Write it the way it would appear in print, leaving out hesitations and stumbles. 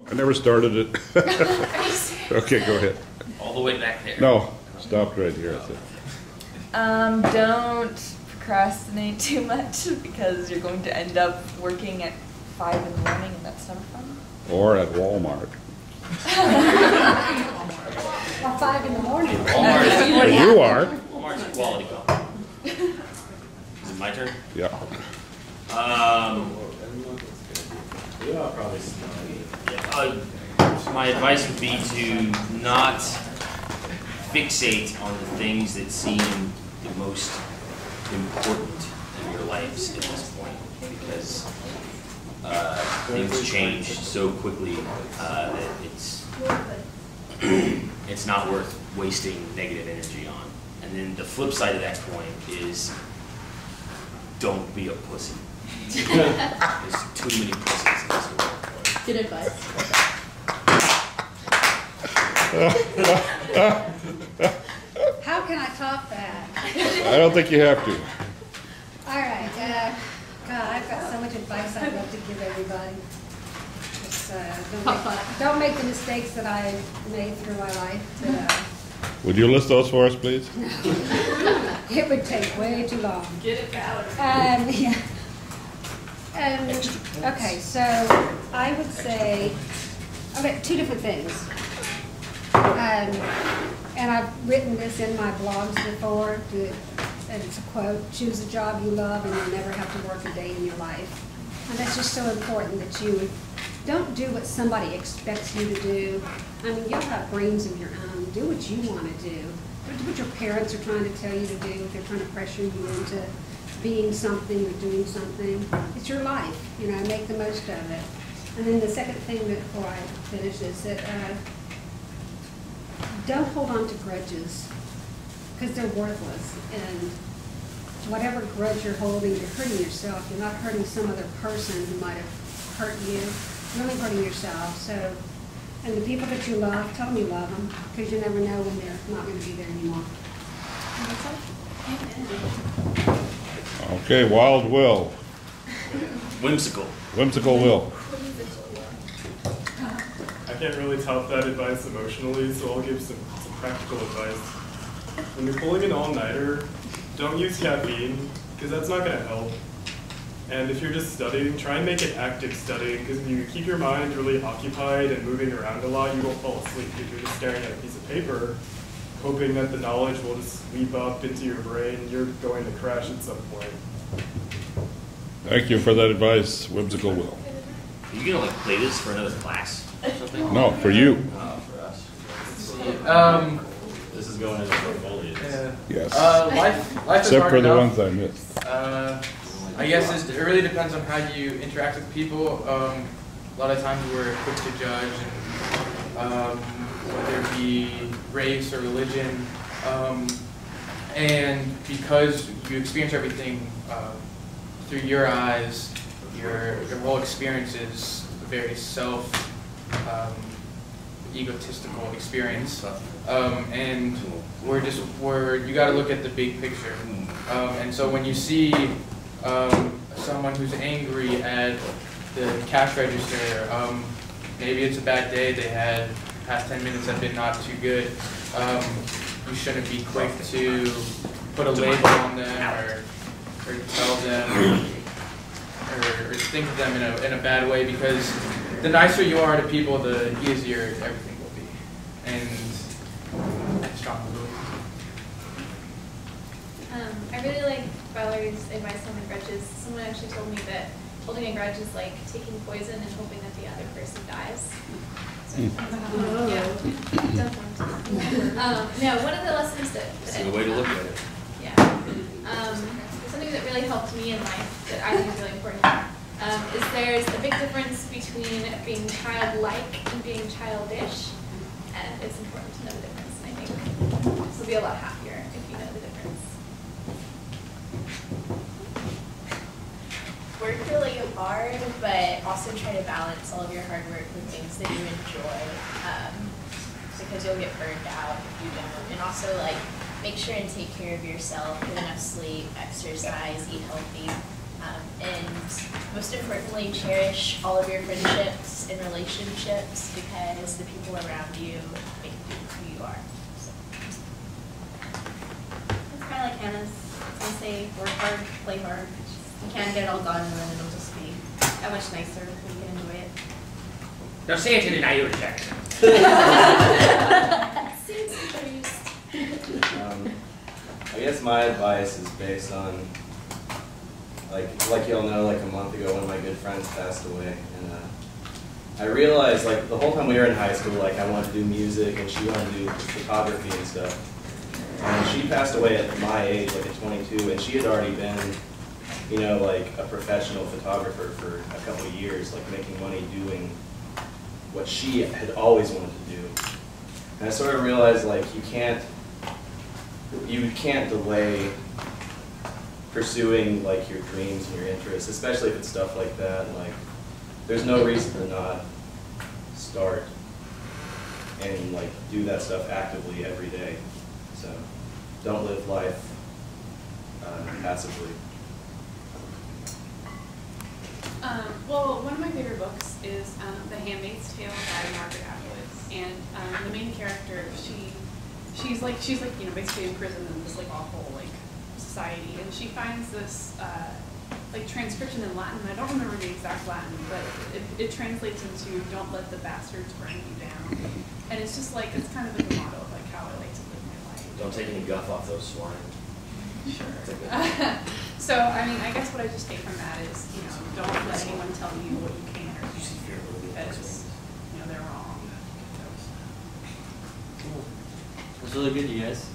I never started it. Okay, go ahead. All the way back there. No, stopped right here, I think. Don't procrastinate too much because you're going to end up working at 5 in the morning and that's never fun. Or at Walmart. Or 5 in the morning. Walmart is, You are. Walmart's a quality company. Is it my turn? Yeah. My advice would be to not fixate on the things that seem the most important in your lives at this point, because things change so quickly that it's not worth wasting negative energy on. And then the flip side of that coin is don't be a pussy. There's too many pussies in this world. Good advice. How can I top that? I don't think you have to. All right. God, I've got so much advice I'd love to give everybody. Just, don't make the mistakes that I made through my life. Would you list those for us, please? It would take way too long. Get it out. Yeah. Okay, so I would say, okay, 2 different things. And I've written this in my blogs before, and it's a quote: choose a job you love and you'll never have to work a day in your life. And that's just so important that you don't do what somebody expects you to do. I mean, you'll have brains of your own. Do what you want to do. Do what your parents are trying to tell you to do. If they're trying to pressure you into being something or doing something, it's your life. You know, make the most of it. And then the second thing before I finish is that don't hold on to grudges, because they're worthless. And whatever grudge you're holding, you're hurting yourself. You're not hurting some other person who might have hurt you. You're only hurting yourself. So, and the people that you love, tell them you love them, because you never know when they're not going to be there anymore. And that's all. Okay, Wild Will. Whimsical. Whimsical Will. I can't really top that advice emotionally, so I'll give some practical advice. When you're pulling an all-nighter, don't use caffeine, because that's not going to help. And if you're just studying, try and make it active studying, because if you keep your mind really occupied and moving around a lot, you won't fall asleep if you're just staring at a piece of paper, hoping that the knowledge will just sweep up into your brain. You're going to crash at some point. Thank you for that advice, Whimsical Will. Are you gonna like play this for another class or something? No, for you. For us. This is going into portfolios. Yes. Life is Except hard for the enough. ones I missed. I guess it really depends on how you interact with people. A lot of times we're quick to judge, and whether it be race or religion. And because you experience everything through your eyes, your whole experience is a very egotistical experience. And you got to look at the big picture. And so when you see someone who's angry at the cash register, maybe it's a bad day, the past 10 minutes have been not too good, you shouldn't be quick to put a label on them or tell them or think of them in a bad way, because the nicer you are to people, the easier everything will be. And I strongly believe. I really like Valerie's advice on the grudges. Someone actually told me that holding a grudge is like taking poison and hoping that the other person dies. So, yeah, definitely. No, one of the lessons that That's a good way to look at it. Yeah. Something that really helped me in life that I think is really important is there's a big difference between being childlike and being childish, and it's important to know the difference. And I think you'll be a lot happier if you know the difference. Work really hard, but also try to balance all of your hard work with things that you enjoy, because you'll get burned out if you don't. And also, like, make sure and take care of yourself, get enough sleep, exercise, eat healthy. And most importantly, cherish all of your friendships and relationships because the people around you make you who you are. So. It's kind of like Hannah's. It's going to say work hard, play hard. You can't get it all done, and then it'll just be that much nicer when you can enjoy it. Now say it in an Irish accent. I guess my advice is based on, like y'all know, like a month ago one of my good friends passed away, and I realized like the whole time we were in high school, like I wanted to do music and she wanted to do photography and stuff. And she passed away at my age, like at 22, and she had already been, you know, like a professional photographer for a couple of years, like making money doing what she had always wanted to do. And I sort of realized like you can't delay pursuing like your dreams and your interests, especially if it's stuff like that. Like there's no reason to not start and like do that stuff actively every day. So don't live life passively. Well, one of my favorite books is The Handmaid's Tale by Margaret Atwood, and the main character, she's like you know, basically in prison in this like awful like society, and she finds this like transcription in Latin. I don't remember the exact Latin, but it translates into "Don't let the bastards burn you down," and it's just like it's kind of like a motto of like how I like to live my life. Don't take any guff off those swine. Sure. So, I mean, I guess what I just take from that is, you know, don't let anyone tell you what you can or can't do because, you know, they're wrong. That's really good, you guys.